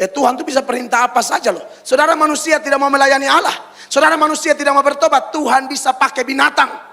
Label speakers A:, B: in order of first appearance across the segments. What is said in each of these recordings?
A: Tuhan itu bisa perintah apa saja loh. Saudara manusia tidak mau melayani Allah, saudara manusia tidak mau bertobat, Tuhan bisa pakai binatang.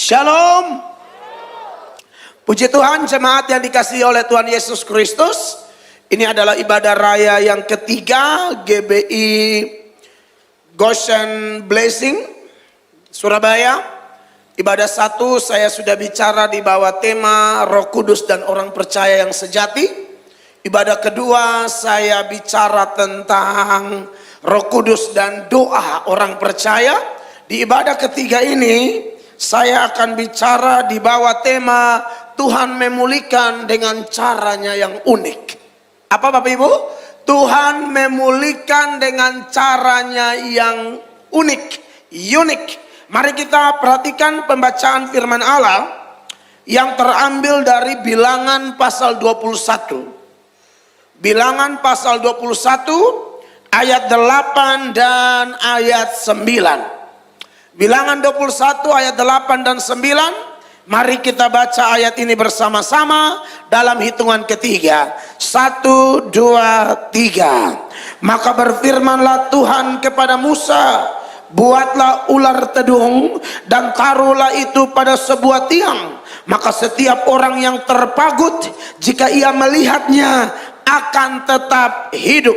A: Shalom. Puji Tuhan, jemaat yang dikasihi oleh Tuhan Yesus Kristus. Ini adalah ibadah raya yang ketiga GBI Goshen Blessing Surabaya. Ibadah satu saya sudah bicara di bawah tema Roh Kudus dan orang percaya yang sejati. Ibadah kedua saya bicara tentang Roh Kudus dan doa orang percaya. Di ibadah ketiga ini saya akan bicara di bawah tema Tuhan memulihkan dengan caranya yang unik. Apa Bapak Ibu? Tuhan memulihkan dengan caranya yang unik. Mari kita perhatikan pembacaan firman Allah yang terambil dari Bilangan pasal 21. Bilangan pasal 21 ayat 8 dan ayat 9. Bilangan 21 ayat 8 dan 9. Mari kita baca ayat ini bersama-sama dalam hitungan ketiga. 1, 2, 3. Maka berfirmanlah Tuhan kepada Musa, buatlah ular tedung dan taruhlah itu pada sebuah tiang. Maka setiap orang yang terpagut, jika ia melihatnya, akan tetap hidup.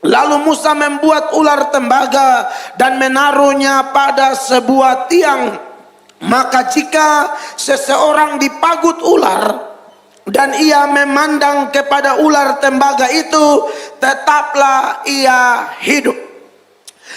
A: Lalu Musa membuat ular tembaga dan menaruhnya pada sebuah tiang. Maka jika seseorang dipagut ular dan ia memandang kepada ular tembaga itu, tetaplah ia hidup.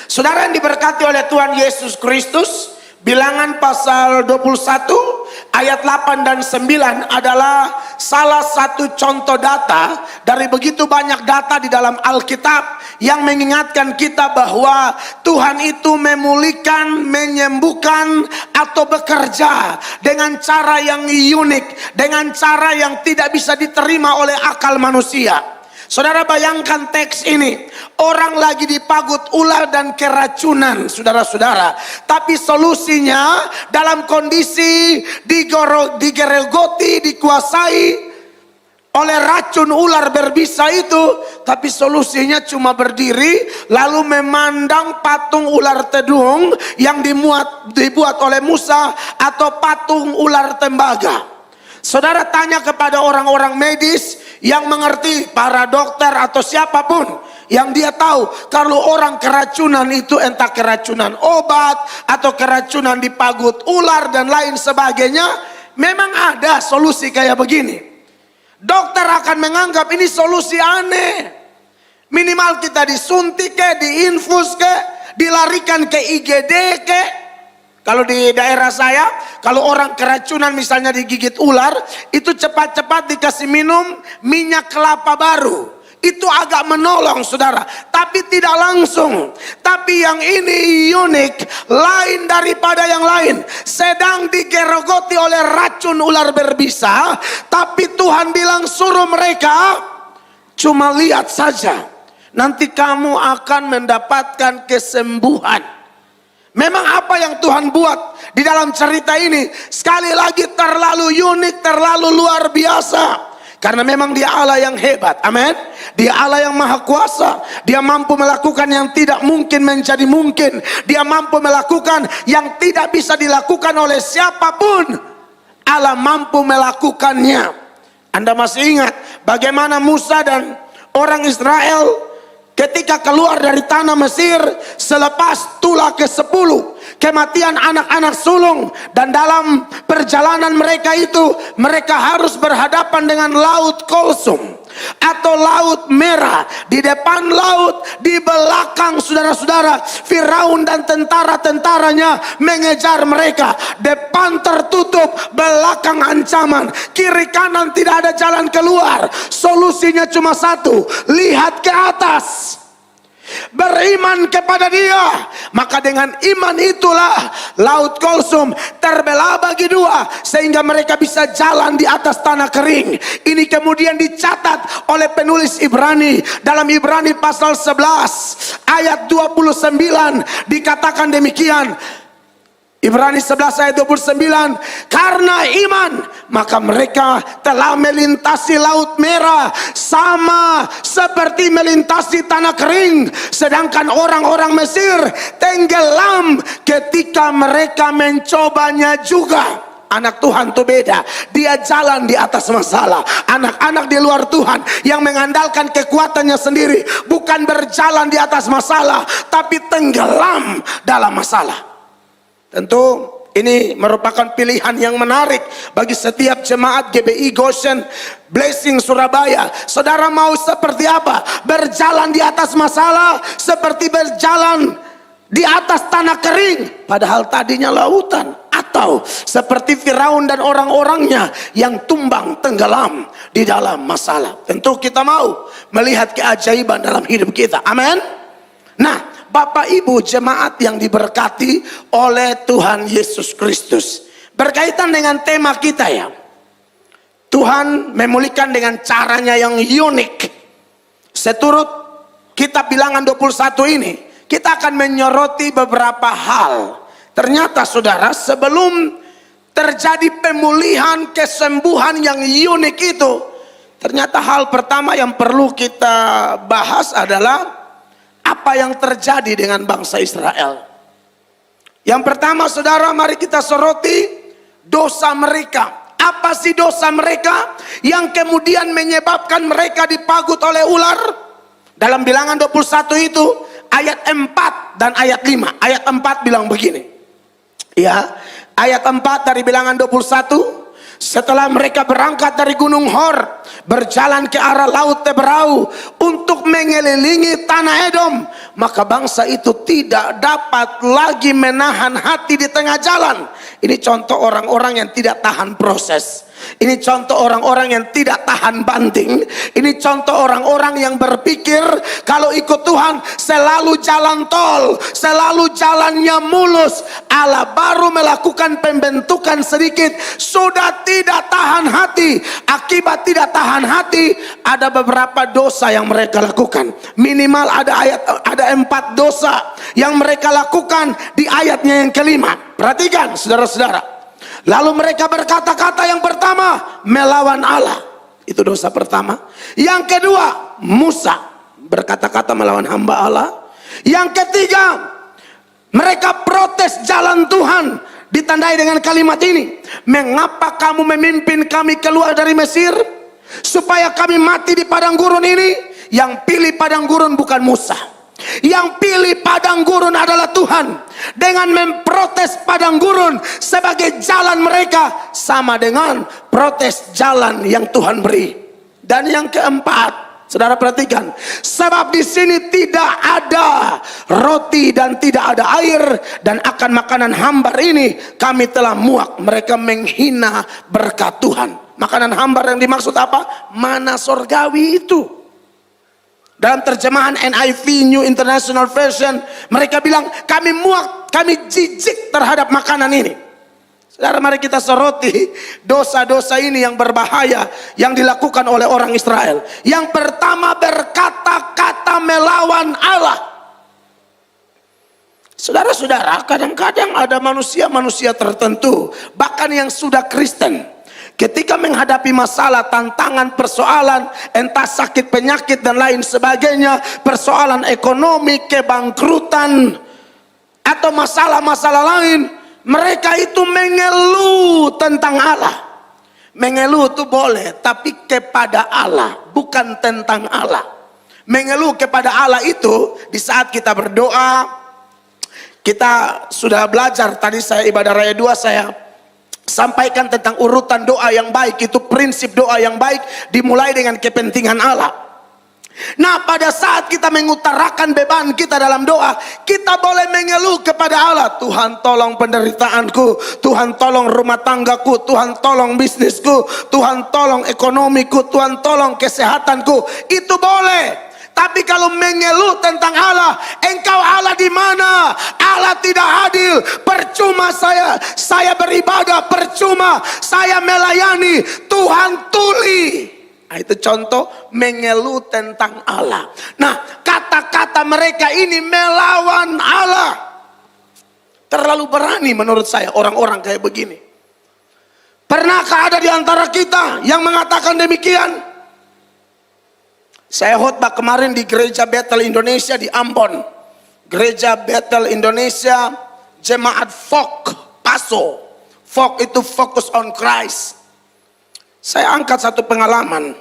A: Saudara yang diberkati oleh Tuhan Yesus Kristus, Bilangan pasal 21 ayat 8 dan 9 adalah salah satu contoh data dari begitu banyak data di dalam Alkitab yang mengingatkan kita bahwa Tuhan itu memulihkan, menyembuhkan atau bekerja dengan cara yang unik, dengan cara yang tidak bisa diterima oleh akal manusia. Saudara bayangkan teks ini, orang lagi dipagut ular dan keracunan, saudara-saudara. Tapi solusinya dalam kondisi digerogoti, dikuasai oleh racun ular berbisa itu. Tapi solusinya cuma berdiri lalu memandang patung ular tedung yang dibuat oleh Musa atau patung ular tembaga. Saudara tanya kepada orang-orang medis yang mengerti, para dokter atau siapapun yang dia tahu kalau orang keracunan itu entah keracunan obat atau keracunan dipagut ular dan lain sebagainya, memang ada solusi kayak begini. Dokter akan menganggap ini solusi aneh. Minimal kita disuntik ke, diinfus ke, dilarikan ke IGD ke. Kalau di daerah saya, kalau orang keracunan misalnya digigit ular, itu cepat-cepat dikasih minum minyak kelapa baru. Itu agak menolong saudara, tapi tidak langsung. Tapi yang ini unik, lain daripada yang lain. Sedang digerogoti oleh racun ular berbisa, tapi Tuhan bilang suruh mereka cuma lihat saja. Nanti kamu akan mendapatkan kesembuhan. Memang apa yang Tuhan buat di dalam cerita ini sekali lagi terlalu unik, terlalu luar biasa. Karena memang dia Allah yang hebat, amin. Dia Allah yang maha kuasa. Dia mampu melakukan yang tidak mungkin menjadi mungkin. Dia mampu melakukan yang tidak bisa dilakukan oleh siapapun. Allah mampu melakukannya. Anda masih ingat bagaimana Musa dan orang Israel ketika keluar dari tanah Mesir selepas tulah ke-10, kematian anak-anak sulung, dan dalam perjalanan mereka itu mereka harus berhadapan dengan laut Kulsum atau atau Laut Merah. Di depan laut, di belakang saudara-saudara, Firaun dan tentara-tentaranya mengejar mereka. Depan tertutup, belakang ancaman, kiri kanan tidak ada jalan keluar. Solusinya cuma satu, lihat ke atas, beriman kepada Dia. Maka dengan iman itulah Laut Kulsum terbelah bagi dua, sehingga mereka bisa jalan di atas tanah kering. Ini kemudian dicatat oleh penulis Ibrani. Dalam Ibrani pasal 11 ayat 29 dikatakan demikian. Ibrani 11 ayat 29, karena iman maka mereka telah melintasi Laut Merah sama seperti melintasi tanah kering, sedangkan orang-orang Mesir tenggelam ketika mereka mencobanya juga. Anak Tuhan tuh beda, dia jalan di atas masalah. Anak-anak di luar Tuhan yang mengandalkan kekuatannya sendiri bukan berjalan di atas masalah, tapi tenggelam dalam masalah. Tentu ini merupakan pilihan yang menarik bagi setiap jemaat GBI Goshen Blessing Surabaya. Saudara mau seperti apa? Berjalan di atas masalah seperti berjalan di atas tanah kering, padahal tadinya lautan, atau seperti Firaun dan orang-orangnya yang tumbang tenggelam di dalam masalah. Tentu kita mau melihat keajaiban dalam hidup kita. Amin. Nah, Bapak Ibu jemaat yang diberkati oleh Tuhan Yesus Kristus, berkaitan dengan tema kita ya, Tuhan memulihkan dengan caranya yang unik. Seturut kitab Bilangan 21 ini, kita akan menyoroti beberapa hal. Ternyata saudara, sebelum terjadi pemulihan, kesembuhan yang unik itu, ternyata hal pertama yang perlu kita bahas adalah apa yang terjadi dengan bangsa Israel. Yang pertama saudara, mari kita soroti dosa mereka. Apa sih dosa mereka yang kemudian menyebabkan mereka dipagut oleh ular? Dalam Bilangan 21 itu ayat 4 dan ayat 5. Ayat 4 bilang begini. Ya, ayat 4 dari Bilangan 21. Setelah mereka berangkat dari Gunung Hor, berjalan ke arah Laut Teberau untuk mengelilingi tanah Edom, maka bangsa itu tidak dapat lagi menahan hati di tengah jalan. Ini contoh orang-orang yang tidak tahan proses. Ini contoh orang-orang yang tidak tahan banting. Ini contoh orang-orang yang berpikir kalau ikut Tuhan selalu jalan tol, selalu jalannya mulus. Allah baru melakukan pembentukan sedikit, sudah tidak tahan hati. Akibat tidak tahan hati, ada beberapa dosa yang mereka lakukan. Minimal ada 4 dosa yang mereka lakukan di ayatnya yang kelima. Perhatikan saudara-saudara. Lalu mereka berkata-kata, yang pertama melawan Allah, itu dosa pertama. Yang kedua, Musa berkata-kata melawan hamba Allah. Yang ketiga, mereka protes jalan Tuhan, ditandai dengan kalimat ini, mengapa kamu memimpin kami keluar dari Mesir supaya kami mati di padang gurun ini? Yang pilih padang gurun bukan Musa, yang pilih padang gurun adalah Tuhan. Dengan memprotes padang gurun sebagai jalan mereka, sama dengan protes jalan yang Tuhan beri. Dan yang keempat, saudara perhatikan, sebab di sini tidak ada roti dan tidak ada air, dan akan makanan hambar ini kami telah muak. Mereka menghina berkat Tuhan. Makanan hambar yang dimaksud apa? Mana sorgawi itu. Dalam terjemahan NIV New International Version, mereka bilang kami muak, kami jijik terhadap makanan ini. Saudara, mari kita soroti dosa-dosa ini yang berbahaya yang dilakukan oleh orang Israel. Yang pertama, berkata-kata melawan Allah. Saudara-saudara, kadang-kadang ada manusia-manusia tertentu, bahkan yang sudah Kristen, ketika menghadapi masalah, tantangan, persoalan, entah sakit, penyakit, dan lain sebagainya, persoalan ekonomi, kebangkrutan, atau masalah-masalah lain, mereka itu mengeluh tentang Allah. Mengeluh itu boleh, tapi kepada Allah, bukan tentang Allah. Mengeluh kepada Allah itu di saat kita berdoa. Kita sudah belajar, tadi saya ibadah raya 2 saya sampaikan tentang urutan doa yang baik. Itu prinsip doa yang baik dimulai dengan kepentingan Allah. Nah, pada saat kita mengutarakan beban kita dalam doa, kita boleh mengeluh kepada Allah. Tuhan tolong penderitaanku, Tuhan tolong rumah tanggaku, Tuhan tolong bisnisku, Tuhan tolong ekonomiku, Tuhan tolong kesehatanku. Itu boleh. Tapi kalau mengeluh tentang Allah, engkau Allah di mana? Allah tidak adil. Percuma saya beribadah, percuma saya melayani. Tuhan tuli. Nah, itu contoh mengeluh tentang Allah. Nah, kata-kata mereka ini melawan Allah. Terlalu berani menurut saya orang-orang kayak begini. Pernahkah ada di antara kita yang mengatakan demikian? Saya khotbah kemarin di Gereja Bethel Indonesia di Ambon. Gereja Bethel Indonesia, Jemaat FOK, PASO. FOK itu Focus on Christ. Saya angkat satu pengalaman,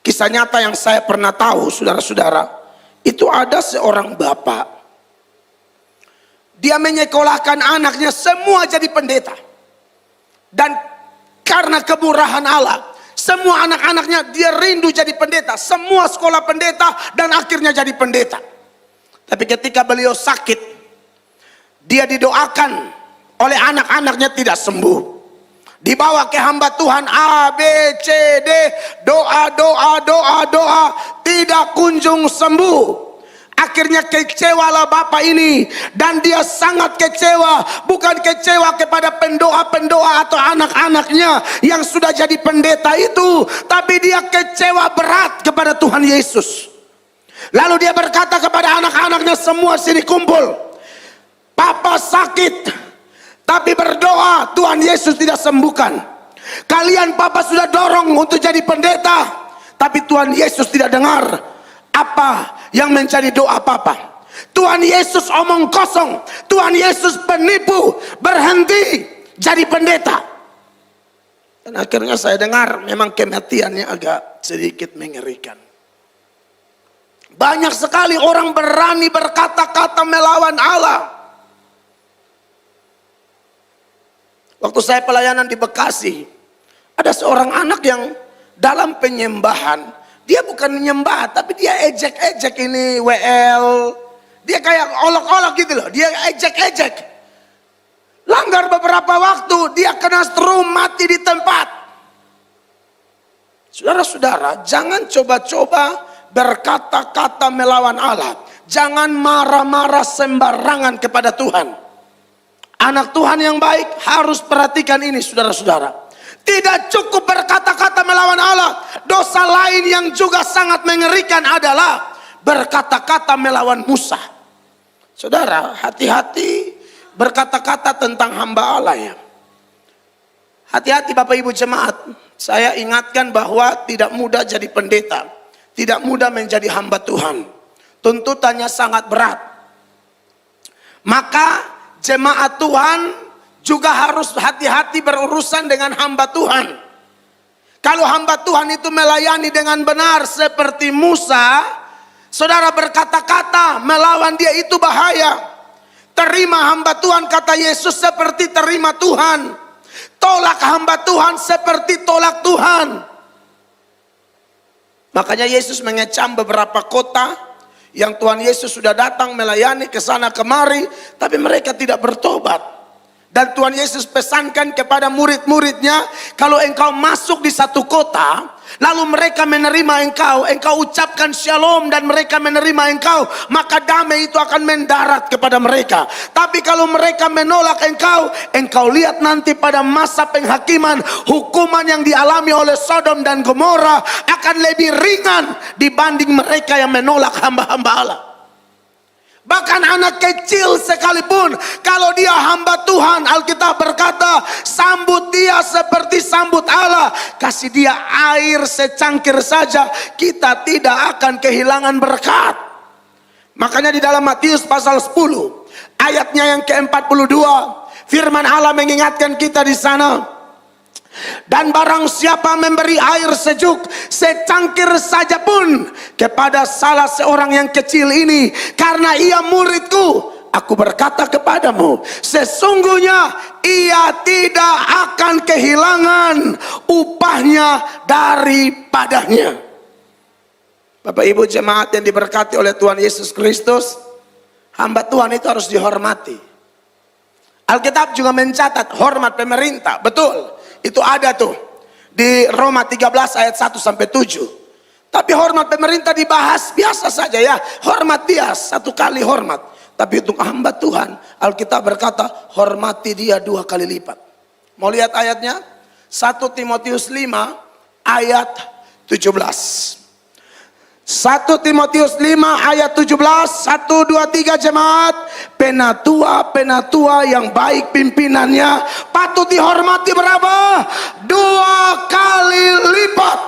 A: kisah nyata yang saya pernah tahu, saudara-saudara. Itu ada seorang bapak, dia menyekolahkan anaknya semua jadi pendeta. Dan karena kemurahan Allah, semua anak-anaknya dia rindu jadi pendeta. Semua sekolah pendeta dan akhirnya jadi pendeta. Tapi ketika beliau sakit, dia didoakan oleh anak-anaknya tidak sembuh. Dibawa ke hamba Tuhan A, B, C, D, doa, tidak kunjung sembuh. Akhirnya kecewalah bapak ini, dan dia sangat kecewa. Bukan kecewa kepada pendoa-pendoa atau anak-anaknya yang sudah jadi pendeta itu, tapi dia kecewa berat kepada Tuhan Yesus. Lalu dia berkata kepada anak-anaknya, semua sini kumpul. Papa sakit, tapi berdoa Tuhan Yesus tidak sembuhkan. Kalian papa sudah dorong untuk jadi pendeta, tapi Tuhan Yesus tidak dengar apa yang menjadi doa papa. Tuhan Yesus omong kosong, Tuhan Yesus penipu, berhenti jadi pendeta. Dan akhirnya saya dengar memang kematiannya agak sedikit mengerikan. Banyak sekali orang berani berkata-kata melawan Allah. Waktu saya pelayanan di Bekasi, ada seorang anak yang dalam penyembahan, dia bukan menyembah, tapi dia ejek-ejek ini WL. Dia kayak olok-olok gitu loh, dia ejek-ejek. Langgar beberapa waktu, dia kena strum, mati di tempat. Saudara-saudara, jangan coba-coba berkata-kata melawan Allah. Jangan marah-marah sembarangan kepada Tuhan. Anak Tuhan yang baik harus perhatikan ini, saudara-saudara. Tidak cukup berkata-kata melawan Allah. Dosa lain yang juga sangat mengerikan adalah berkata-kata melawan Musa. Saudara, hati-hati berkata-kata tentang hamba Allah ya. Hati-hati Bapak Ibu jemaat. Saya ingatkan bahwa tidak mudah jadi pendeta. Tidak mudah menjadi hamba Tuhan. Tuntutannya sangat berat. Maka jemaat Tuhan juga harus hati-hati berurusan dengan hamba Tuhan. Kalau hamba Tuhan itu melayani dengan benar seperti Musa, saudara berkata-kata melawan dia itu bahaya. Terima hamba Tuhan, kata Yesus, seperti terima Tuhan. Tolak hamba Tuhan seperti tolak Tuhan. Makanya Yesus mengecam beberapa kota yang Tuhan Yesus sudah datang melayani ke sana kemari, tapi mereka tidak bertobat. Dan Tuhan Yesus pesankan kepada murid-muridnya, kalau engkau masuk di satu kota, lalu mereka menerima engkau, engkau ucapkan shalom dan mereka menerima engkau, maka damai itu akan mendarat kepada mereka. Tapi kalau mereka menolak engkau, engkau lihat nanti pada masa penghakiman, hukuman yang dialami oleh Sodom dan Gomora akan lebih ringan dibanding mereka yang menolak hamba-hamba Allah. Bahkan anak kecil sekalipun, kalau dia hamba Tuhan, Alkitab berkata, sambut dia seperti sambut Allah. Kasih dia air secangkir saja, kita tidak akan kehilangan berkat. Makanya di dalam Matius pasal 10, ayatnya yang ke-42, firman Allah mengingatkan kita di sana. Dan barang siapa memberi air sejuk secangkir saja pun kepada salah seorang yang kecil ini, karena ia muridku, aku berkata kepadamu, sesungguhnya ia tidak akan kehilangan upahnya daripadanya. Bapak Ibu jemaat yang diberkati oleh Tuhan Yesus Kristus, hamba Tuhan itu harus dihormati. Alkitab juga mencatat hormat pemerintah, betul. Itu ada tuh di Roma 13 ayat 1 sampai 7. Tapi hormat pemerintah dibahas biasa saja ya. Hormat dia satu kali hormat. Tapi untuk hamba Tuhan, Alkitab berkata hormati dia 2 kali lipat. Mau lihat ayatnya? 1 Timotius 5 ayat 17. 1 Timotius 5 ayat 17, 1, 2, 3 jemaat. Penatua yang baik pimpinannya patut dihormati berapa? 2 kali lipat.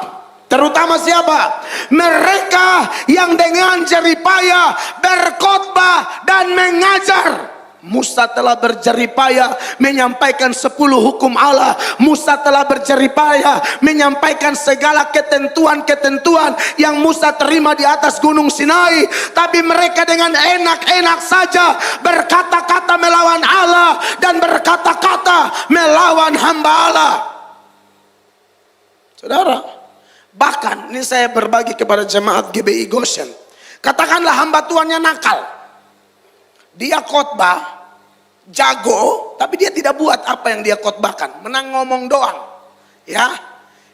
A: Terutama siapa? Mereka yang dengan jeripayah berkhotbah dan mengajar. Musa telah berjeripayah menyampaikan 10 hukum Allah. Musa telah berjeripayah menyampaikan segala ketentuan-ketentuan yang Musa terima di atas gunung Sinai. Tapi mereka dengan enak-enak saja berkata-kata melawan Allah dan berkata-kata melawan hamba Allah. Saudara, bahkan ini saya berbagi kepada jemaat GBI Goshen. Katakanlah hamba Tuhannya nakal. Dia khotbah jago, tapi dia tidak buat apa yang dia khotbahkan, menang ngomong doang. Ya,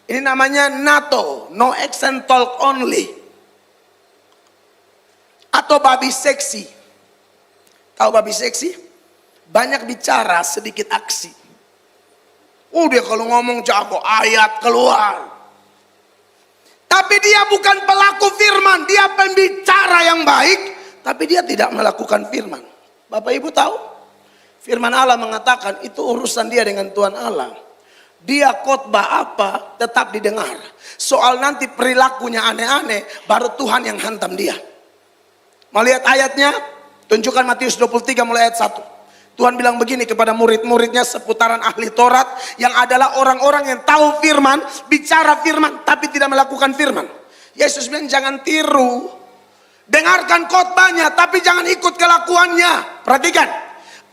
A: ini namanya NATO, no action talk only, atau babi seksi. Tahu babi seksi? Banyak bicara, sedikit aksi. Dia kalau ngomong jago, ayat keluar. Tapi dia bukan pelaku firman, dia pembicara yang baik, tapi dia tidak melakukan firman. Bapak Ibu tahu? Firman Allah mengatakan itu urusan dia dengan Tuhan Allah. Dia khotbah apa tetap didengar. Soal nanti perilakunya aneh-aneh baru Tuhan yang hantam dia. Mau lihat ayatnya? Tunjukkan Matius 23 mulai ayat 1. Tuhan bilang begini kepada murid-muridnya seputaran ahli Taurat yang adalah orang-orang yang tahu firman, bicara firman tapi tidak melakukan firman. Yesus bilang jangan tiru. Dengarkan khotbahnya tapi jangan ikut kelakuannya. Perhatikan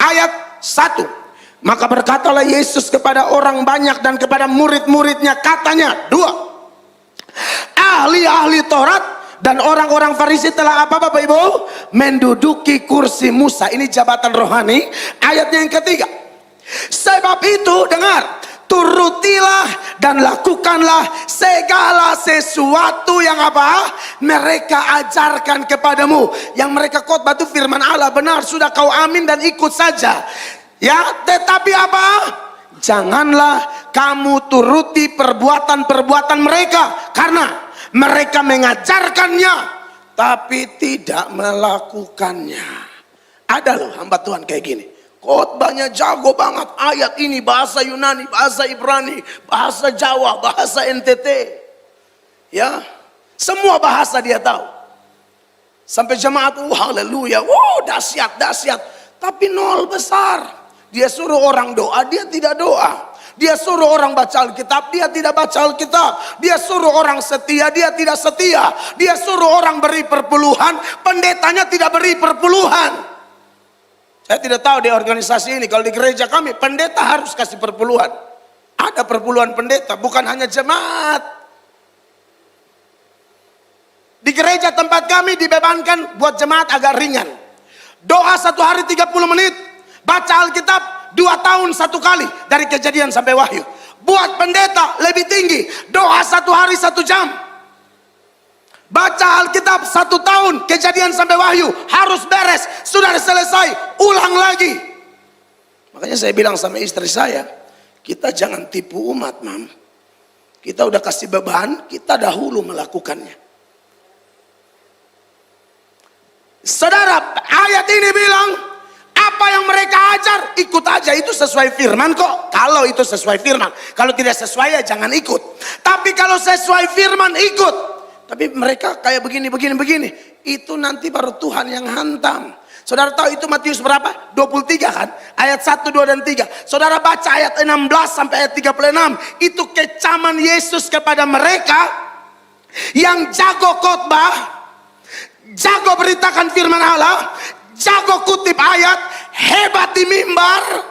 A: ayat 1. Maka berkatalah Yesus kepada orang banyak dan kepada murid-muridnya, katanya 2. Ahli-ahli Taurat dan orang-orang Farisi telah apa Bapak Ibu? Menduduki kursi Musa. Ini jabatan rohani. Ayatnya yang ketiga. Sebab itu dengar, turutilah dan lakukanlah segala sesuatu yang apa? Mereka ajarkan kepadamu. Yang mereka khotbah itu firman Allah, benar, sudah kau amin dan ikut saja. Ya, tetapi apa? Janganlah kamu turuti perbuatan-perbuatan mereka, karena mereka mengajarkannya tapi tidak melakukannya. Ada loh hamba Tuhan kayak gini. Khotbahnya jago banget, ayat ini bahasa Yunani, bahasa Ibrani, bahasa Jawa, bahasa NTT. Ya, semua bahasa dia tahu. Sampai jemaat, haleluya, dahsyat, dahsyat. Tapi nol besar. Dia suruh orang doa, dia tidak doa. Dia suruh orang baca Alkitab, dia tidak baca Alkitab. Dia suruh orang setia, dia tidak setia. Dia suruh orang beri perpuluhan, pendetanya tidak beri perpuluhan. Saya tidak tahu di organisasi ini, kalau di gereja kami pendeta harus kasih perpuluhan. Ada perpuluhan pendeta, bukan hanya jemaat. Di gereja tempat kami dibebankan buat jemaat agak ringan. Doa 1 hari 30 menit, baca Alkitab 2 tahun 1 kali dari Kejadian sampai Wahyu. Buat pendeta lebih tinggi, doa 1 hari 1 jam. Baca Alkitab 1 tahun, Kejadian sampai Wahyu, harus beres, sudah selesai, ulang lagi. Makanya saya bilang sama istri saya, kita jangan tipu umat, Mam. Kita udah kasih beban, kita dahulu melakukannya. Saudara, ayat ini bilang, apa yang mereka ajar, ikut aja, itu sesuai firman kok. Kalau itu sesuai firman, kalau tidak sesuai ya jangan ikut. Tapi kalau sesuai firman, ikut. Tapi mereka kayak begini, itu nanti baru Tuhan yang hantam. Saudara tahu itu Matius berapa? 23 kan? Ayat 1, 2, dan 3. Saudara baca ayat 16 sampai ayat 36. Itu kecaman Yesus kepada mereka yang jago khotbah, jago beritakan firman Allah, jago kutip ayat, hebat di mimbar,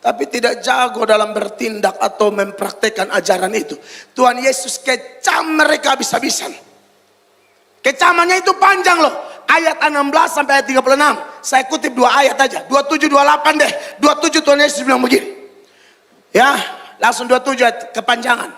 A: tapi tidak jago dalam bertindak atau mempraktekkan ajaran itu. Tuhan Yesus kecam mereka habis-habisan. Kecamannya itu panjang loh. Ayat 16 sampai ayat 36. Saya kutip 2 ayat aja. 27, 28 deh. 27 Tuhan Yesus bilang begini. Ya, langsung 27 ayat kepanjangan.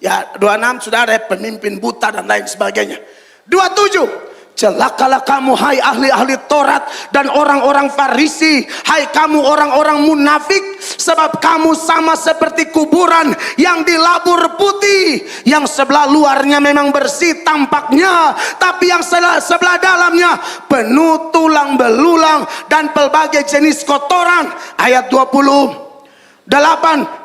A: Ya, 26 sudah ada pemimpin buta dan lain sebagainya. 27. Celakalah kamu hai ahli-ahli Taurat dan orang-orang Farisi, hai kamu orang-orang munafik, sebab kamu sama seperti kuburan yang dilabur putih, yang sebelah luarnya memang bersih tampaknya, tapi yang sebelah dalamnya penuh tulang belulang dan pelbagai jenis kotoran. Ayat 28,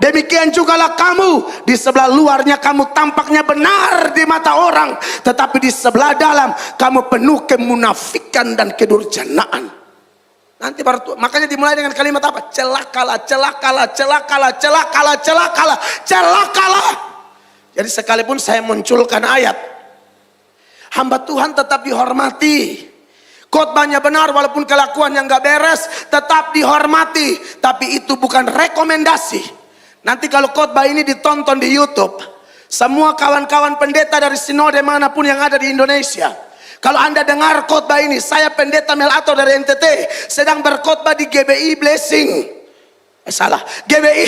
A: demikian jugalah kamu, di sebelah luarnya kamu tampaknya benar di mata orang, tetapi di sebelah dalam kamu penuh kemunafikan dan kedurjanaan. Nanti baru makanya dimulai dengan kalimat apa? Celakalah, celakalah, celakalah, celakalah, celakalah, celakalah. Jadi sekalipun saya munculkan ayat, hamba Tuhan tetap dihormati. Khotbahnya benar walaupun kelakuan yang gak beres tetap dihormati, tapi itu bukan rekomendasi. Nanti kalau khotbah ini ditonton di YouTube, semua kawan-kawan pendeta dari sinode manapun yang ada di Indonesia, kalau Anda dengar khotbah ini, saya pendeta Melato dari NTT sedang berkhotbah di GBI Blessing, GBI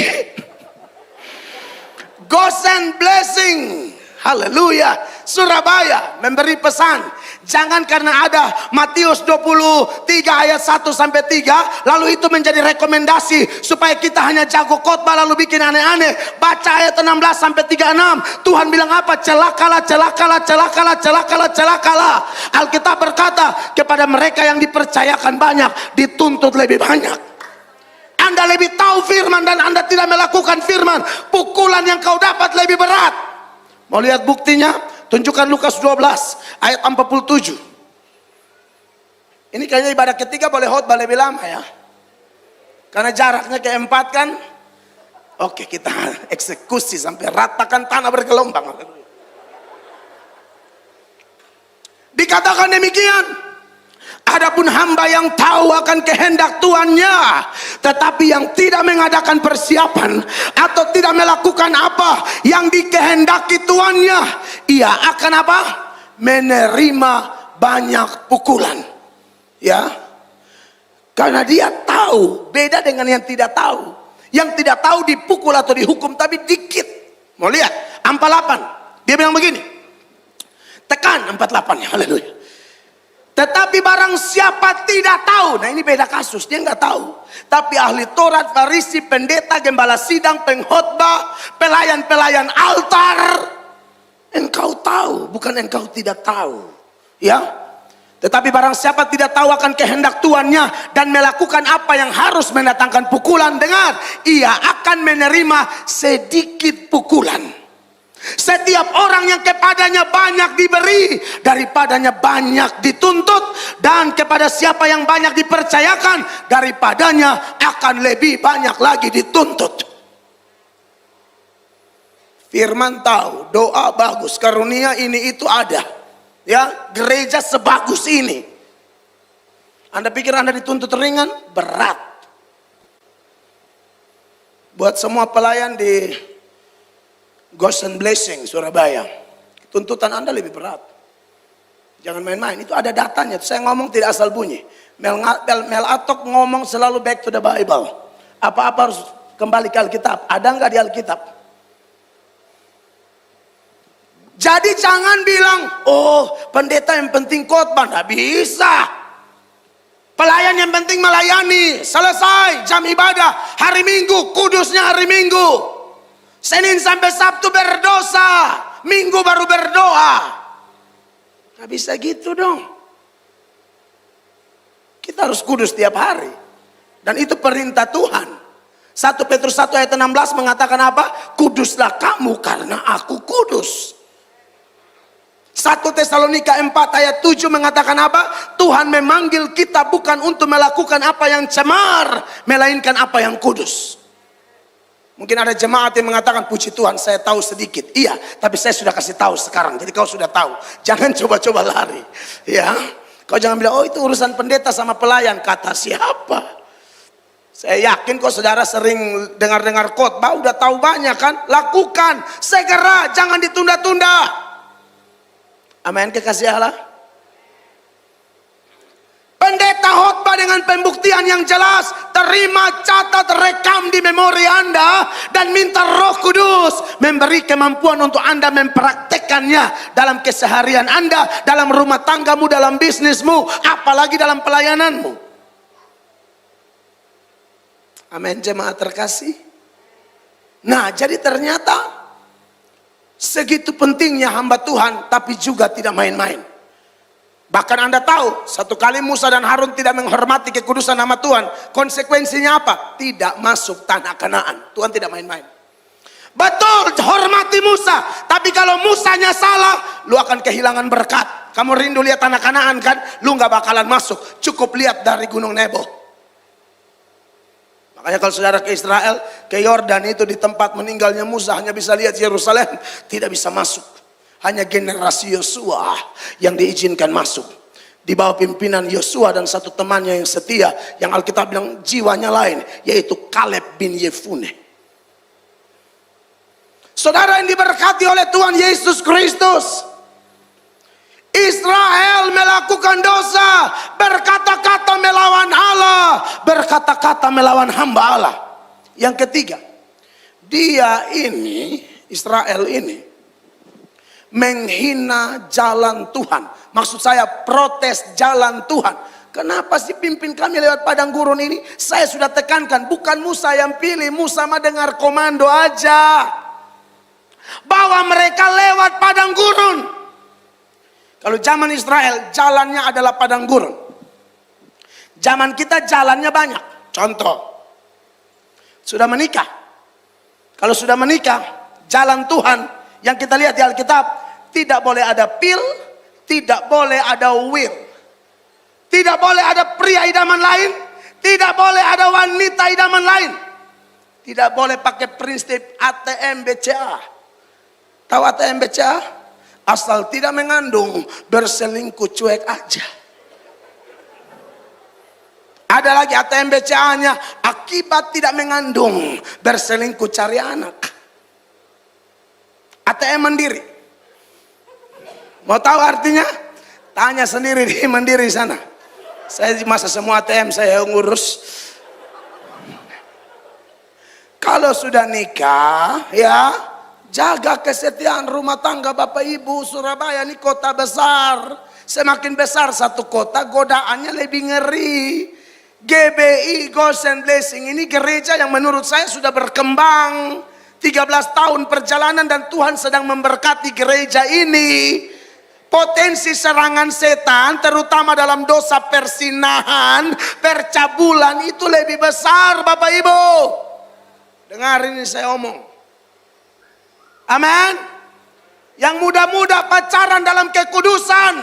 A: Gosen Blessing, haleluya, Surabaya, memberi pesan, jangan karena ada Matius 23 ayat 1 sampai 3 lalu itu menjadi rekomendasi supaya kita hanya jago khotbah lalu bikin aneh-aneh. Baca ayat 16 sampai 36. Tuhan bilang apa? Celakalah, celakalah, celakalah, celakalah, celakalah. Alkitab berkata, kepada mereka yang dipercayakan banyak dituntut lebih banyak. Anda lebih tahu firman dan Anda tidak melakukan firman, pukulan yang kau dapat lebih berat. Mau lihat buktinya? Tunjukkan Lukas 12 ayat 47. Ini kayaknya ibadah ketiga boleh khotbah lebih lama ya. Karena jaraknya keempat kan. Oke, kita eksekusi sampai ratakan tanah bergelombang. Dikatakan demikian. Adapun hamba yang tahu akan kehendak tuannya, tetapi yang tidak mengadakan persiapan atau tidak melakukan apa yang dikehendaki tuannya, ia akan apa? Menerima banyak pukulan. Ya, karena dia tahu. Beda dengan yang tidak tahu. Yang tidak tahu dipukul atau dihukum tapi dikit. Mau lihat 48, dia bilang begini, tekan 48 ya, haleluya. Tetapi barang siapa tidak tahu, nah ini beda kasus, dia nggak tahu. Tapi ahli Taurat, Farisi, pendeta, gembala sidang, pengkhotbah, pelayan-pelayan altar, engkau tahu, bukan engkau tidak tahu, ya. Tetapi barang siapa tidak tahu akan kehendak tuannya dan melakukan apa yang harus mendatangkan pukulan, dengar, ia akan menerima sedikit pukulan. Setiap orang yang kepadanya banyak diberi, daripadanya banyak dituntut, dan kepada siapa yang banyak dipercayakan, daripadanya akan lebih banyak lagi dituntut. Firman tahu, doa bagus, karunia ini itu ada. Ya, gereja sebagus ini. Anda pikir Anda dituntut ringan? Berat. Buat semua pelayan di Gosen Blessing Surabaya, tuntutan Anda lebih berat. Jangan main-main, itu ada datanya. Saya ngomong tidak asal bunyi. Melato ngomong selalu back to the Bible. Apa-apa harus kembali ke Alkitab. Ada nggak di Alkitab? Jadi jangan bilang, oh pendeta yang penting khotbah. Nggak bisa. Pelayan yang penting melayani. Selesai jam ibadah hari Minggu, kudusnya hari Minggu. Senin sampai Sabtu berdosa, Minggu baru berdoa. Gak bisa gitu dong. Kita harus kudus tiap hari. Dan itu perintah Tuhan. 1 Petrus 1 ayat 16 mengatakan apa? Kuduslah kamu karena aku kudus. 1 Tesalonika 4 ayat 7 mengatakan apa? Tuhan memanggil kita bukan untuk melakukan apa yang cemar, melainkan apa yang kudus. Mungkin ada jemaat yang mengatakan, puji Tuhan saya tahu sedikit. Iya, tapi saya sudah kasih tahu sekarang. Jadi kau sudah tahu. Jangan coba-coba lari. Ya, kau jangan bilang, oh itu urusan pendeta sama pelayan. Kata siapa? Saya yakin kok saudara sering dengar-dengar khotbah, udah tahu banyak kan? Lakukan, segera, jangan ditunda-tunda. Amin, kekasih Allah. pendeta khotbah dengan pembuktian yang jelas, terima, catat, rekam di memori Anda, dan minta Roh Kudus memberi kemampuan untuk Anda mempraktekkannya dalam keseharian Anda, dalam rumah tanggamu, dalam bisnismu, apalagi dalam pelayananmu. Amin, jemaat terkasih. Nah, jadi ternyata segitu pentingnya hamba Tuhan, tapi juga tidak main-main. Bahkan Anda tahu, satu kali Musa dan Harun tidak menghormati kekudusan nama Tuhan. Konsekuensinya apa? Tidak masuk tanah Kanaan. Tuhan tidak main-main. Betul, hormati Musa. Tapi kalau Musanya salah, lu akan kehilangan berkat. Kamu rindu lihat tanah Kanaan kan? Lu gak bakalan masuk. Cukup lihat dari Gunung Nebo. Makanya kalau saudara ke Israel, ke Yordan itu di tempat meninggalnya Musa, hanya bisa lihat Yerusalem. Tidak bisa masuk. Hanya generasi Yosua yang diizinkan masuk. Di bawah pimpinan Yosua dan satu temannya yang setia, yang Alkitab bilang jiwanya lain, yaitu Kaleb bin Yefune. Saudara yang diberkati oleh Tuhan Yesus Kristus, Israel melakukan dosa, berkata-kata melawan Allah, berkata-kata melawan hamba Allah. Yang ketiga, Israel ini menghina jalan Tuhan. Maksud saya protes jalan Tuhan. Kenapa sih pimpin kami lewat padang gurun ini? Saya sudah tekankan, bukan Musa yang pilih. Musa mah dengar komando aja. Bawa mereka lewat padang gurun. Kalau zaman Israel jalannya adalah padang gurun. Zaman kita jalannya banyak. Contoh, sudah menikah. Kalau sudah menikah, jalan Tuhan yang kita lihat di Alkitab, tidak boleh ada pil, tidak boleh ada will, tidak boleh ada pria idaman lain, tidak boleh ada wanita idaman lain, tidak boleh pakai prinsip ATM BCA. Tahu ATM BCA? Asal tidak mengandung, berselingkuh cuek aja. Ada lagi ATM BCA-nya, akibat tidak mengandung, berselingkuh cari anak. ATM Mandiri. Mau tahu artinya? Tanya sendiri di Mandiri sana. Saya masa semua ATM saya ngurus. Kalau sudah nikah, ya jaga kesetiaan rumah tangga Bapak Ibu. Surabaya ini kota besar. Semakin besar satu kota, godaannya lebih ngeri. GBI, Ghost and Blessing, ini gereja yang menurut saya sudah berkembang. 13 tahun perjalanan dan Tuhan sedang memberkati gereja ini. Potensi serangan setan terutama dalam dosa persinahan, percabulan itu lebih besar Bapak Ibu. Dengar ini saya omong. Amin. Yang muda-muda pacaran dalam kekudusan.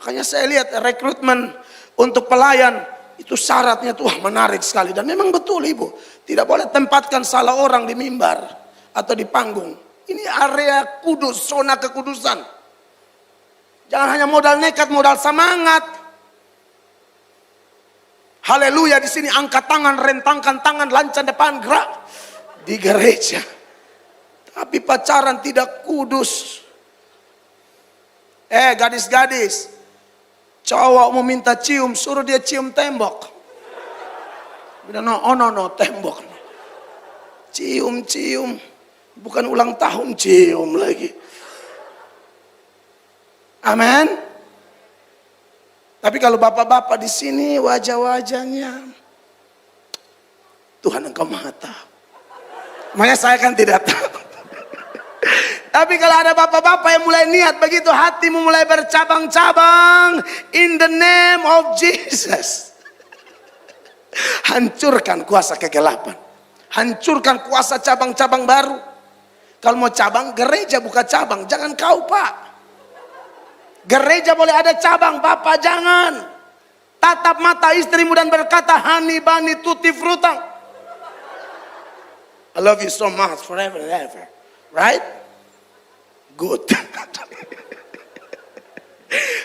A: Makanya saya lihat rekrutmen untuk pelayan itu syaratnya tuh menarik sekali. Dan memang betul Ibu, tidak boleh tempatkan salah orang di mimbar atau di panggung. Ini area kudus, zona kekudusan. Jangan hanya modal nekat, modal semangat. Haleluya, di sini angkat tangan, rentangkan tangan, lancang depan, gerak di gereja. Tapi pacaran tidak kudus. Gadis-gadis, cowok mau minta cium, suruh dia cium tembok. No, tembok. Cium, bukan ulang tahun cium lagi. Amin. Tapi kalau bapak-bapak di sini wajah-wajahnya, Tuhan Engkau Maha Tahu. Makanya saya kan tidak tahu. Tapi kalau ada bapak-bapak yang mulai niat begitu, hatimu mulai bercabang-cabang, in the name of Jesus, hancurkan kuasa kegelapan, hancurkan kuasa cabang-cabang baru. Kalau mau cabang, gereja buka cabang, jangan kau Pak. Gereja boleh ada cabang, Bapak jangan. Tatap mata istrimu dan berkata, honey bunny tutti fruta, I love you so much forever and ever. Right? Good.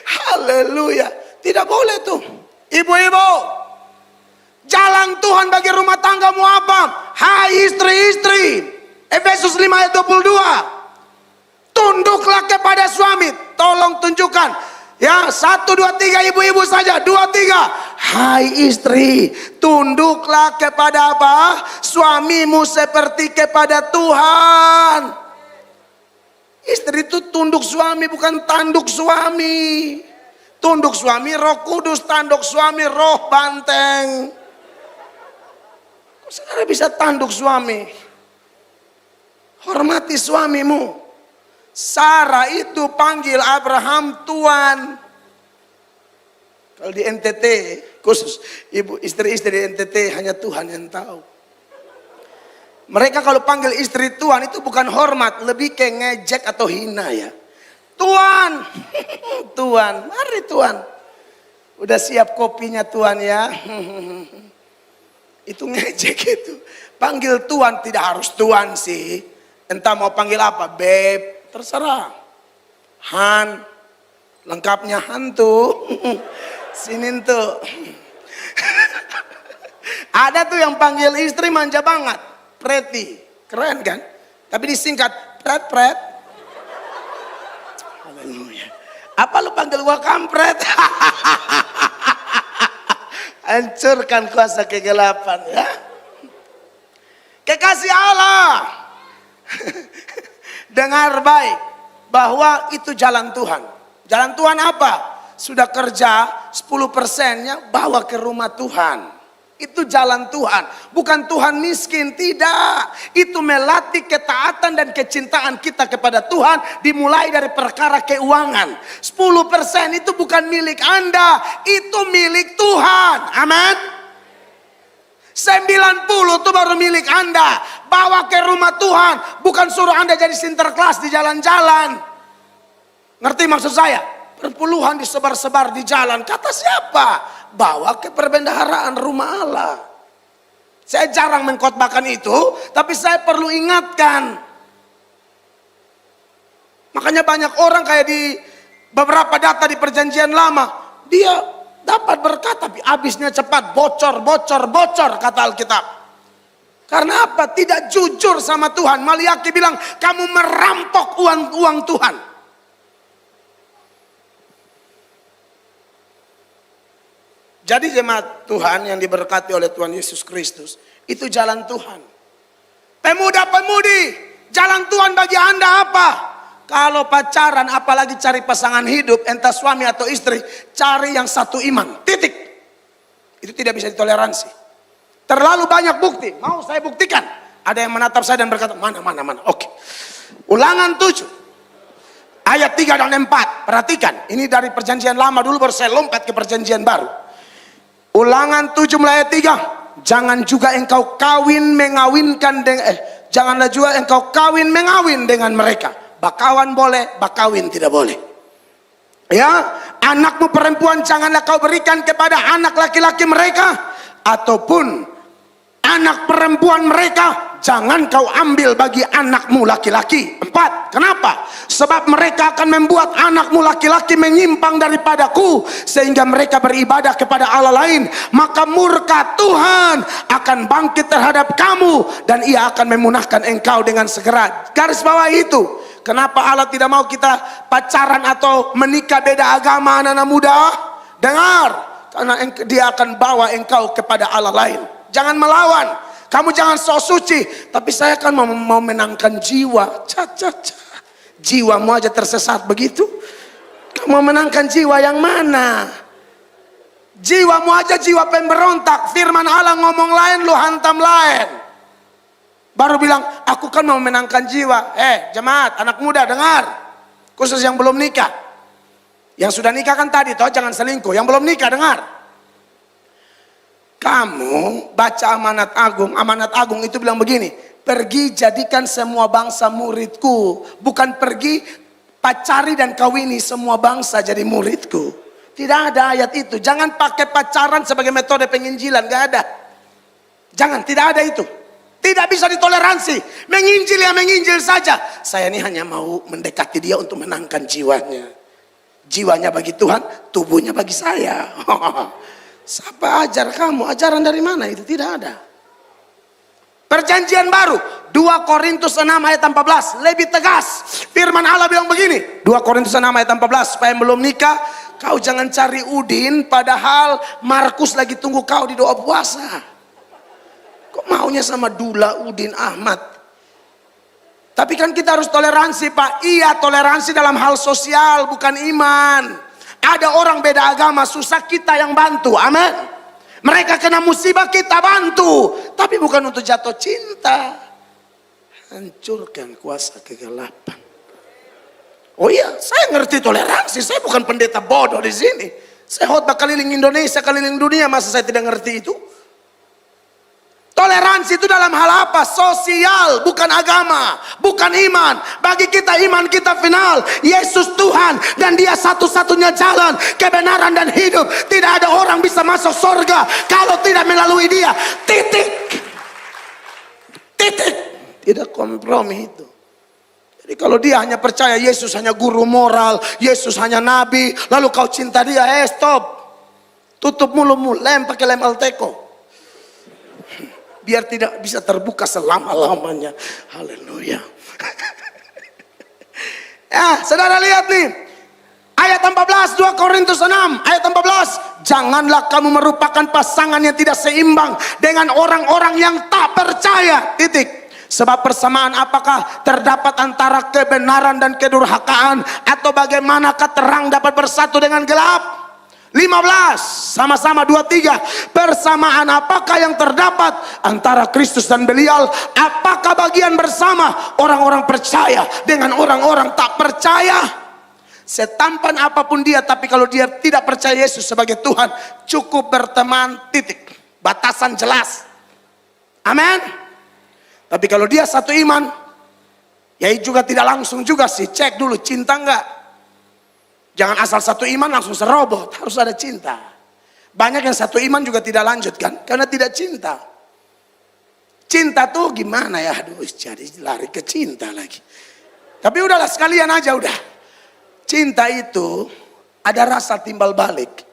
A: Haleluya. Tidak boleh tuh. Ibu-ibu, jalan Tuhan bagi rumah tanggamu apa? Hai istri-istri, Efesus 5 ayat 22. Tunduklah kepada suami. Tolong tunjukkan. Ya, 1, 2, 3 ibu-ibu saja. 2, 3. Hai istri, tunduklah kepada apa? Suamimu seperti kepada Tuhan. Istri itu tunduk suami, bukan tanduk suami. Tunduk suami Roh Kudus, tanduk suami roh banteng. Kok saudara bisa tanduk suami? Hormati suamimu. Sarah itu panggil Abraham Tuhan. Kalau di NTT, khusus ibu istri-istri di NTT hanya Tuhan yang tahu. Mereka kalau panggil istri Tuhan itu bukan hormat, lebih kayak ngejek atau hina ya. Tuhan, Tuhan, mari Tuhan. Udah siap kopinya Tuhan ya. Itu ngejek itu. Panggil Tuhan tidak harus Tuhan sih. Entah mau panggil apa, Beb, terserah. Han, lengkapnya hantu. Sini tuh. Ada tuh yang panggil istri manja banget, Preti, keren kan? Tapi disingkat Pret. Haleluya. Apa lu panggil gua kampret? Hancurkan kuasa kegelapan ya. Kekasih Allah. Dengar baik bahwa itu jalan Tuhan. Jalan Tuhan apa? Sudah kerja 10%-nya bawa ke rumah Tuhan. Itu jalan Tuhan. Bukan Tuhan miskin, tidak. Itu melatih ketaatan dan kecintaan kita kepada Tuhan. Dimulai dari perkara keuangan. 10% itu bukan milik Anda. Itu milik Tuhan. Amin. 90 itu baru milik Anda. Bawa ke rumah Tuhan. Bukan suruh Anda jadi sinterklas di jalan-jalan. Ngerti maksud saya? Perpuluhan disebar-sebar di jalan. Kata siapa? Bawa ke perbendaharaan rumah Allah. Saya jarang mengkhotbahkan itu, tapi saya perlu ingatkan. Makanya banyak orang kayak di beberapa data di perjanjian lama, dia dapat berkat tapi habisnya cepat, bocor kata Alkitab. Karena apa? Tidak jujur sama Tuhan. Maliaki bilang, kamu merampok uang Tuhan. Jadi jemaat Tuhan yang diberkati oleh Tuhan Yesus Kristus, itu jalan Tuhan. Pemuda-pemudi, jalan Tuhan bagi Anda apa? Kalau pacaran, apalagi cari pasangan hidup, entah suami atau istri, cari yang satu iman, titik. Itu tidak bisa ditoleransi. Terlalu banyak bukti, mau saya buktikan. Ada yang menatap saya dan berkata, mana. Oke. Ulangan 7, ayat 3 dan 4, perhatikan. Ini dari perjanjian lama dulu, baru saya lompat ke perjanjian baru. Ulangan 7 mulai ayat 3. Jangan juga engkau janganlah juga engkau kawin mengawin dengan mereka. Bakawan boleh, bakawin tidak boleh. Ya, anakmu perempuan janganlah kau berikan kepada anak laki-laki mereka, ataupun anak perempuan mereka jangan kau ambil bagi anakmu laki-laki. 4. Kenapa? Sebab mereka akan membuat anakmu laki-laki menyimpang daripadaku, sehingga mereka beribadah kepada Allah lain. Maka murka Tuhan akan bangkit terhadap kamu, dan ia akan memunahkan engkau dengan segera. Garis bawah itu. Kenapa Allah tidak mau kita pacaran atau menikah beda agama, anak-anak muda? Dengar. Karena dia akan bawa engkau kepada Allah lain. Jangan melawan. Kamu jangan sok suci, tapi saya kan mau menangkan jiwa. Jiwamu aja tersesat begitu. Kamu mau menangkan jiwa yang mana? Jiwamu aja jiwa pemberontak. Firman Allah ngomong lain, lu hantam lain. Baru bilang, aku kan mau menangkan jiwa. Jemaat, anak muda dengar. Khusus yang belum nikah. Yang sudah nikah kan tadi, toh jangan selingkuh. Yang belum nikah dengar. Kamu baca amanat agung itu bilang begini, pergi jadikan semua bangsa muridku, bukan pergi pacari dan kawini semua bangsa jadi muridku. Tidak ada ayat itu. Jangan pakai pacaran sebagai metode penginjilan, gak ada. Jangan, tidak ada itu. Tidak bisa ditoleransi. Menginjil ya menginjil saja. Saya ini hanya mau mendekati dia untuk menangkan jiwanya. Jiwanya bagi Tuhan, tubuhnya bagi saya. Siapa ajar kamu? Ajaran dari mana itu? Tidak ada. Perjanjian baru 2 Korintus 6 ayat 14 lebih tegas. Firman Allah bilang begini, 2 Korintus 6 ayat 14, supaya belum nikah kau jangan cari Udin padahal Markus lagi tunggu kau di doa puasa. Kok maunya sama Dula, Udin, Ahmad? Tapi kan kita harus toleransi, Pak. Iya, toleransi dalam hal sosial, bukan iman. Ada orang beda agama, susah kita yang bantu. Amin. Mereka kena musibah, kita bantu. Tapi bukan untuk jatuh cinta. Hancurkan kuasa kegelapan. Oh iya, saya ngerti toleransi. Saya bukan pendeta bodoh di sini. Saya khotbah keliling Indonesia, keliling dunia. Masa saya tidak ngerti itu? Toleransi itu dalam hal apa? Sosial, bukan agama, bukan iman. Bagi kita iman kita final. Yesus Tuhan dan Dia satu-satunya jalan, kebenaran dan hidup. Tidak ada orang bisa masuk surga kalau tidak melalui Dia. Titik. Titik. Tidak kompromi itu. Jadi kalau dia hanya percaya Yesus hanya guru moral, Yesus hanya nabi, lalu kau cinta Dia, stop. Tutup mulutmu, lem pakai lem Alteco. Biar tidak bisa terbuka selama-lamanya. Haleluya. Ya, saudara lihat nih. Ayat 14, 2 Korintus 6, ayat 14. Janganlah kamu merupakan pasangan yang tidak seimbang dengan orang-orang yang tak percaya. Titik. Sebab persamaan apakah terdapat antara kebenaran dan kedurhakaan? Atau bagaimanakah terang dapat bersatu dengan gelap? 15, sama-sama 23. Persamaan apakah yang terdapat antara Kristus dan Belial? Apakah bagian bersama orang-orang percaya dengan orang-orang tak percaya? Setampan apapun dia, tapi kalau dia tidak percaya Yesus sebagai Tuhan, cukup berteman, titik. Batasan jelas. Amin. Tapi kalau dia satu iman, ya juga tidak langsung juga sih, cek dulu cinta enggak. Jangan asal satu iman langsung serobot, harus ada cinta. Banyak yang satu iman juga tidak lanjut kan, karena tidak cinta. Cinta tuh gimana ya, aduh jadi lari ke cinta lagi. Tapi udahlah sekalian aja udah. Cinta itu ada rasa timbal balik.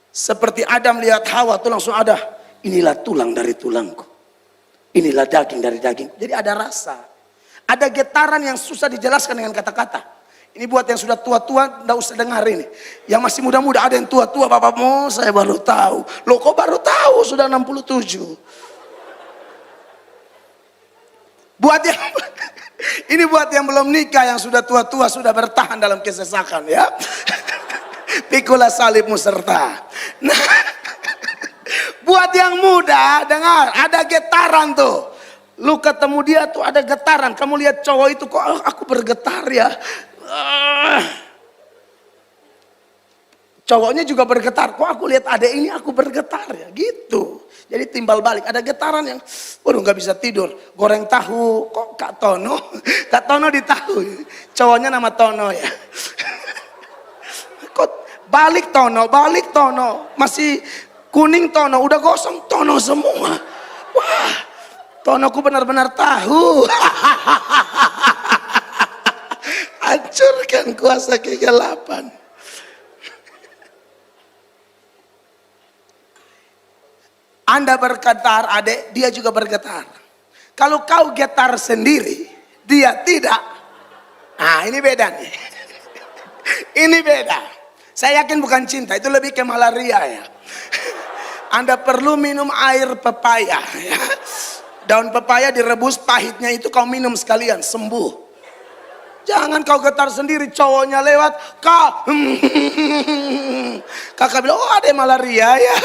A: Seperti Adam lihat Hawa tuh langsung ada, inilah tulang dari tulangku. Inilah daging dari daging. Jadi ada rasa. Ada getaran yang susah dijelaskan dengan kata-kata. Ini buat yang sudah tua-tua, enggak usah dengar ini. Yang masih muda-muda, ada yang tua-tua, bapakmu saya baru tahu. Loh kok baru tahu, sudah 67. Buat yang, ini buat yang belum nikah, yang sudah tua-tua, sudah bertahan dalam kesesakan ya. Pikulah salibmu serta. Nah, buat yang muda, dengar, ada getaran tuh. Lu ketemu dia tuh ada getaran. Kamu lihat cowok itu, kok aku bergetar ya. Cowoknya juga bergetar, kok aku lihat adek ini aku bergetar ya, gitu. Jadi timbal balik, ada getaran yang waduh nggak bisa tidur, goreng tahu, kok Kak Tono di tahu, cowoknya nama Tono ya. Kok balik Tono, masih kuning Tono, udah gosong Tono semua. Wah, Tonoku benar-benar tahu. Hancurkan kuasa kegelapan. Anda bergetar, adik, dia juga bergetar. Kalau kau getar sendiri, dia tidak. Nah, ini beda nih. Ini beda. Saya yakin bukan cinta, itu lebih ke malaria ya. Anda perlu minum air pepaya ya. Daun pepaya direbus, pahitnya itu kau minum sekalian, sembuh. Jangan kau getar sendiri, cowoknya lewat, kakak bilang, oh ada malaria ya.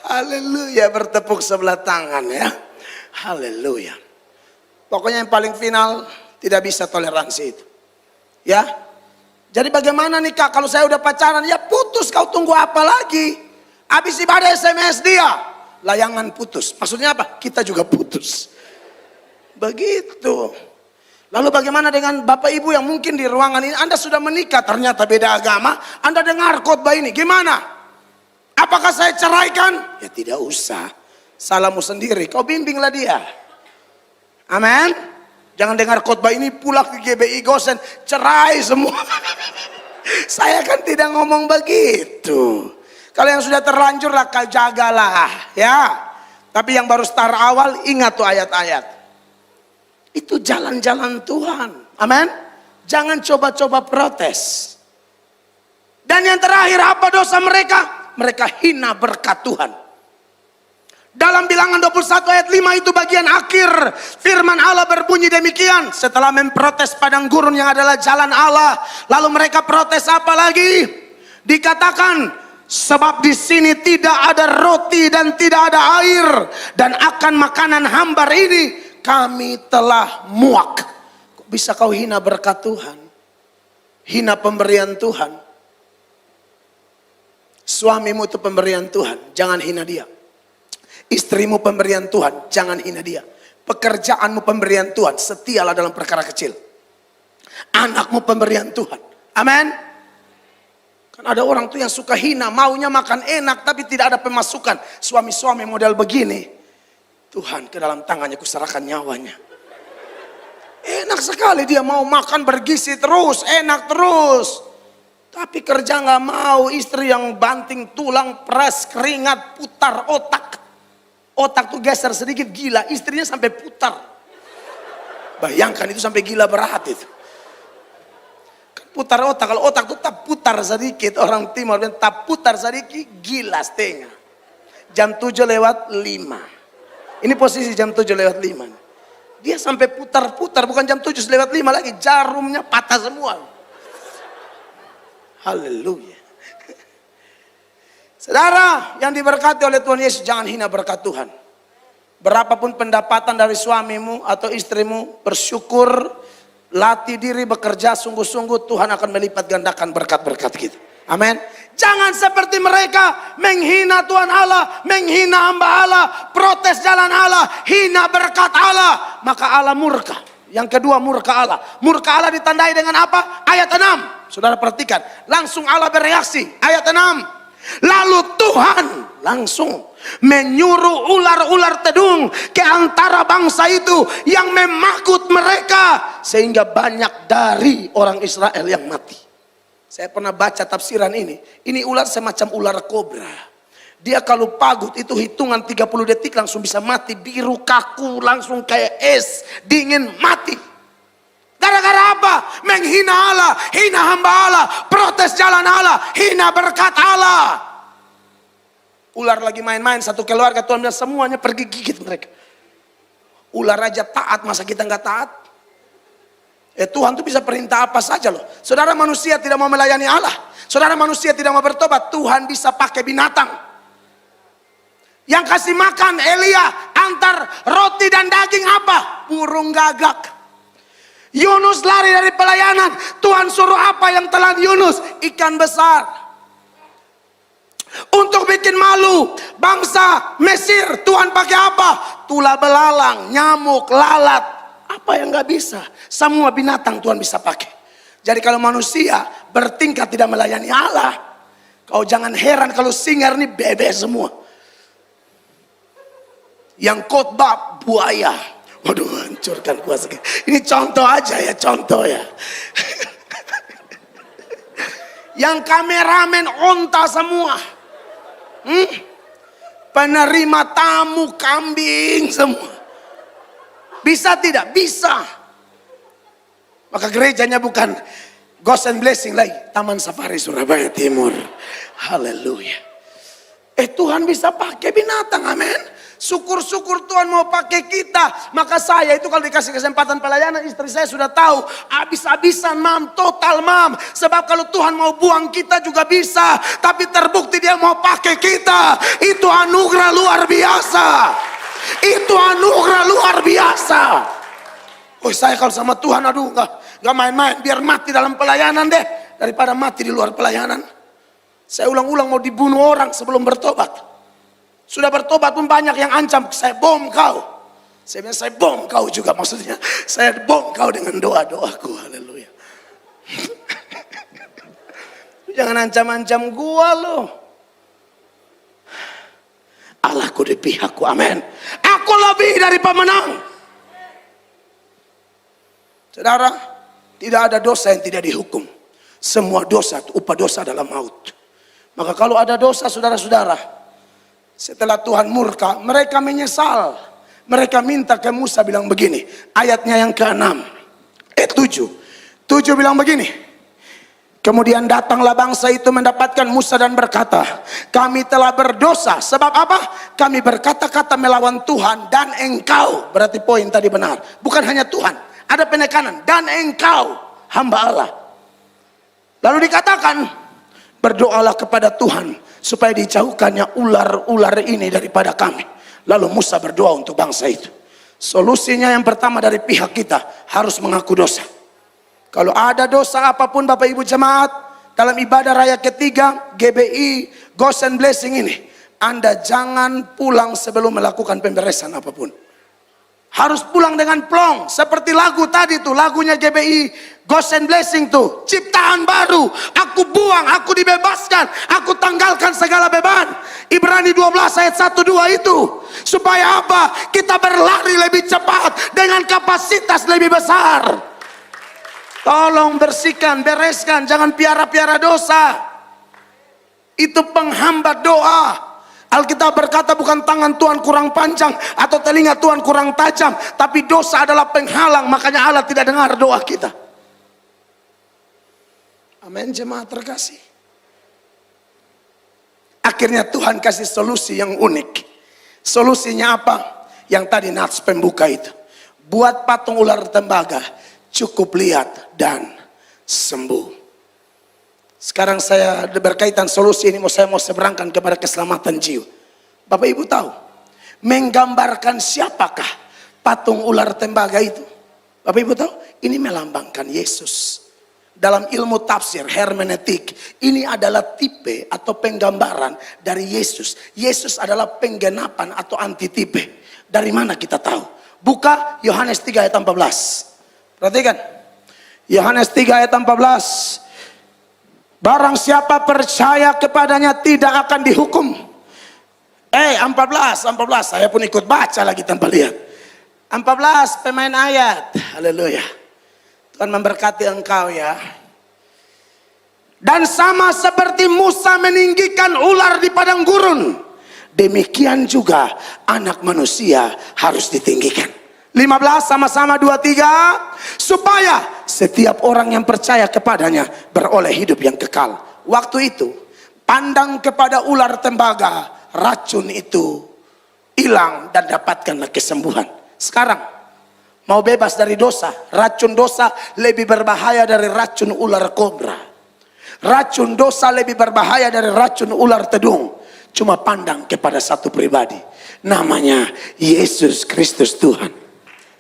A: Haleluya, bertepuk sebelah tangan ya. Haleluya. Pokoknya yang paling final, tidak bisa toleransi itu. Ya. Jadi bagaimana nih Kak, kalau saya udah pacaran, ya putus, kau tunggu apa lagi? Habis ibadah SMS dia, layangan putus. Maksudnya apa? Kita juga putus. Begitu. Lalu bagaimana dengan Bapak Ibu yang mungkin di ruangan ini Anda sudah menikah ternyata beda agama, Anda dengar khotbah ini, gimana? Apakah saya ceraikan? Ya tidak usah, salahmu sendiri, kau bimbinglah dia. Amin. Jangan dengar khotbah ini pulang ke GBI Gosen, cerai semua. Saya kan tidak ngomong begitu. Kalau yang sudah terlanjur lah kau jagalah ya. Tapi yang baru start awal, ingat tuh ayat-ayat. Itu jalan-jalan Tuhan. Amin. Jangan coba-coba protes. Dan yang terakhir, apa dosa mereka? Mereka hina berkat Tuhan. Dalam Bilangan 21 ayat 5 itu bagian akhir. Firman Allah berbunyi demikian. Setelah memprotes padang gurun yang adalah jalan Allah. Lalu mereka protes apa lagi? Dikatakan, sebab di sini tidak ada roti dan tidak ada air. Dan akan makanan hambar ini kami telah muak. Kok bisa kau hina berkat Tuhan? Hina pemberian Tuhan. Suamimu itu pemberian Tuhan, jangan hina dia. Istrimu pemberian Tuhan, jangan hina dia. Pekerjaanmu pemberian Tuhan, setialah dalam perkara kecil. Anakmu pemberian Tuhan, amin. Kan ada orang tuh yang suka hina, maunya makan enak tapi tidak ada pemasukan. Suami-suami model begini, Tuhan ke dalam tangannya kuserahkan nyawanya. Enak sekali dia mau makan bergizi terus, enak terus. Tapi kerja nggak mau, istri yang banting tulang, pres, keringat, putar otak. Otak tuh geser sedikit gila, istrinya sampai putar. Bayangkan itu sampai gila berat itu. Putar otak, kalau otak tuh tak putar sedikit, orang timur bilang tak putar sedikit, gila setengah. Jam 7:05. Ini posisi jam 7:05. Dia sampai putar-putar, bukan jam 7:05 lagi, jarumnya patah semua. Haleluya. Saudara yang diberkati oleh Tuhan Yesus, jangan hina berkat Tuhan. Berapapun pendapatan dari suamimu atau istrimu, bersyukur, latih diri bekerja sungguh-sungguh, Tuhan akan melipat gandakan berkat-berkat kita. Amin. Jangan seperti mereka menghina Tuhan Allah, menghina hamba Allah, protes jalan Allah, hina berkat Allah, maka Allah murka. Yang kedua, murka Allah. Murka Allah ditandai dengan apa? Ayat 6. Saudara perhatikan, langsung Allah bereaksi. Ayat 6. Lalu Tuhan langsung menyuruh ular-ular tedung ke antara bangsa itu yang memakut mereka, sehingga banyak dari orang Israel yang mati. Saya pernah baca tafsiran ini. Ini ular semacam ular kobra. Dia kalau pagut itu hitungan 30 detik langsung bisa mati. Biru kaku, langsung kayak es, dingin, mati. Gara-gara apa? Menghina Allah, hina hamba Allah, protes jalan Allah, hina berkat Allah. Ular lagi main-main, satu keluarga, Tuhan bilang semuanya pergi gigit mereka. Ular aja taat, masa kita nggak taat? Tuhan tuh bisa perintah apa saja loh. Saudara manusia tidak mau melayani Allah, saudara manusia tidak mau bertobat, Tuhan bisa pakai binatang. Yang kasih makan Elia antar roti dan daging apa? Burung gagak. Yunus lari dari pelayanan, Tuhan suruh apa yang telan Yunus? Ikan besar. Untuk bikin malu bangsa Mesir, Tuhan pakai apa? Tulah belalang, nyamuk, lalat. Apa yang gak bisa? Semua binatang Tuhan bisa pakai. Jadi kalau manusia bertingkah tidak melayani Allah, kau jangan heran kalau singar ini bebek semua. Yang khotbah buaya. Waduh, hancurkan kuasa. Ini contoh aja ya, contoh ya. Yang kameramen onta semua. Penerima tamu kambing semua. Bisa tidak? Bisa. Maka gerejanya bukan Ghost and Blessing lagi, Taman Safari Surabaya Timur. Haleluya. Tuhan bisa pakai binatang, amin. Syukur-syukur Tuhan mau pakai kita. Maka saya itu kalau dikasih kesempatan pelayanan, istri saya sudah tahu habis-habisan mam, total mam. Sebab kalau Tuhan mau buang kita juga bisa, tapi terbukti dia mau pakai kita. Itu anugerah luar biasa. Itu anugerah luar biasa. Oh, saya kalau sama Tuhan, aduh, nggak main-main, biar mati dalam pelayanan deh daripada mati di luar pelayanan. Saya ulang-ulang mau dibunuh orang sebelum bertobat. Sudah bertobat pun banyak yang ancam, saya bom kau. Saya bilang, saya bom kau juga, maksudnya saya bom kau dengan doa-doaku. Haleluya. Jangan ancam-ancam gua loh. Allahku di pihakku, amin. Aku lebih dari pemenang. Saudara, tidak ada dosa yang tidak dihukum. Semua dosa, upah dosa adalah maut. Maka kalau ada dosa, saudara-saudara, Setelah Tuhan murka, mereka menyesal. Mereka minta ke Musa bilang begini. Ayatnya yang ke-6. 7 bilang begini. Kemudian datanglah bangsa itu mendapatkan Musa dan berkata, kami telah berdosa. Sebab apa? Kami berkata-kata melawan Tuhan dan engkau. Berarti poin tadi benar. Bukan hanya Tuhan. Ada penekanan. Dan engkau, hamba Allah. Lalu dikatakan, berdoalah kepada Tuhan supaya dijauhkannya ular-ular ini daripada kami. Lalu Musa berdoa untuk bangsa itu. Solusinya yang pertama dari pihak kita, harus mengaku dosa. Kalau ada dosa apapun Bapak Ibu jemaat, dalam ibadah raya ketiga GBI Ghost and Blessing ini, Anda jangan pulang sebelum melakukan pemberesan apapun. Harus pulang dengan plong, seperti lagu tadi tuh, lagunya GBI Ghost and Blessing tuh, ciptaan baru, aku buang, aku dibebaskan, aku tanggalkan segala beban. Ibrani 12 ayat 1-2 itu, supaya apa? Kita berlari lebih cepat dengan kapasitas lebih besar. Tolong bersihkan, bereskan, jangan piara-piara dosa. Itu penghambat doa. Alkitab berkata bukan tangan Tuhan kurang panjang atau telinga Tuhan kurang tajam, tapi dosa adalah penghalang, makanya Allah tidak dengar doa kita. Amin jemaat terkasih. Akhirnya Tuhan kasih solusi yang unik. Solusinya apa? Yang tadi nats pembuka itu. Buat patung ular tembaga, cukup lihat dan sembuh. Sekarang saya berkaitan solusi ini, saya mau seberangkan kepada keselamatan jiwa. Bapak Ibu tahu, menggambarkan siapakah patung ular tembaga itu? Bapak Ibu tahu, ini melambangkan Yesus. Dalam ilmu tafsir, hermeneutik, ini adalah tipe atau penggambaran dari Yesus. Yesus adalah penggenapan atau antitipe. Dari mana kita tahu? Buka Yohanes 3 ayat 14. Perhatikan. Yohanes 3 ayat 14. Barang siapa percaya kepadanya tidak akan dihukum. 14, saya pun ikut baca lagi tanpa lihat. 14 pemain ayat. Haleluya. Tuhan memberkati engkau ya. Dan sama seperti Musa meninggikan ular di padang gurun, demikian juga anak manusia harus ditinggikan. 15 sama-sama 23, supaya setiap orang yang percaya kepadanya beroleh hidup yang kekal. Waktu itu pandang kepada ular tembaga, racun itu hilang dan dapatkanlah kesembuhan. Sekarang mau bebas dari dosa, racun dosa lebih berbahaya dari racun ular kobra. Racun dosa lebih berbahaya dari racun ular tedung. Cuma pandang kepada satu pribadi, namanya Yesus Kristus Tuhan.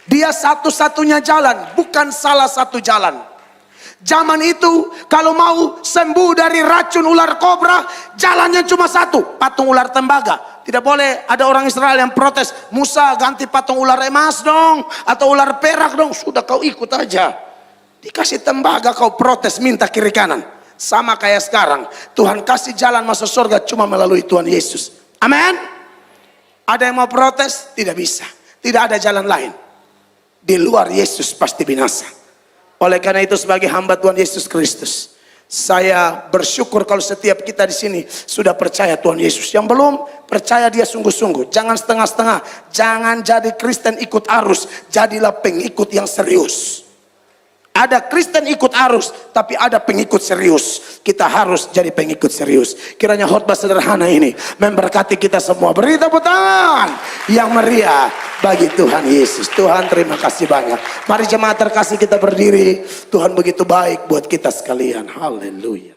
A: Dia satu-satunya jalan, bukan salah satu jalan. Zaman itu kalau mau sembuh dari racun ular kobra, jalannya cuma satu, patung ular tembaga. Tidak boleh ada orang Israel yang protes, Musa ganti patung ular emas dong, atau ular perak dong. Sudah kau ikut aja. Dikasih tembaga kau protes minta kiri kanan. Sama kayak sekarang, Tuhan kasih jalan masuk surga cuma melalui Tuhan Yesus. Amin. Ada yang mau protes? Tidak bisa. Tidak ada jalan lain. Di luar Yesus pasti binasa. Oleh karena itu sebagai hamba Tuhan Yesus Kristus, saya bersyukur kalau setiap kita di sini sudah percaya Tuhan Yesus. Yang belum percaya dia sungguh-sungguh. Jangan setengah-setengah. Jangan jadi Kristen ikut arus. Jadilah pengikut yang serius. Ada Kristen ikut arus, tapi ada pengikut serius. Kita harus jadi pengikut serius. Kiranya khotbah sederhana ini memberkati kita semua. Beri tepuk tangan yang meriah bagi Tuhan Yesus. Tuhan terima kasih banyak. Mari jemaat terkasih kita berdiri. Tuhan begitu baik buat kita sekalian. Haleluya.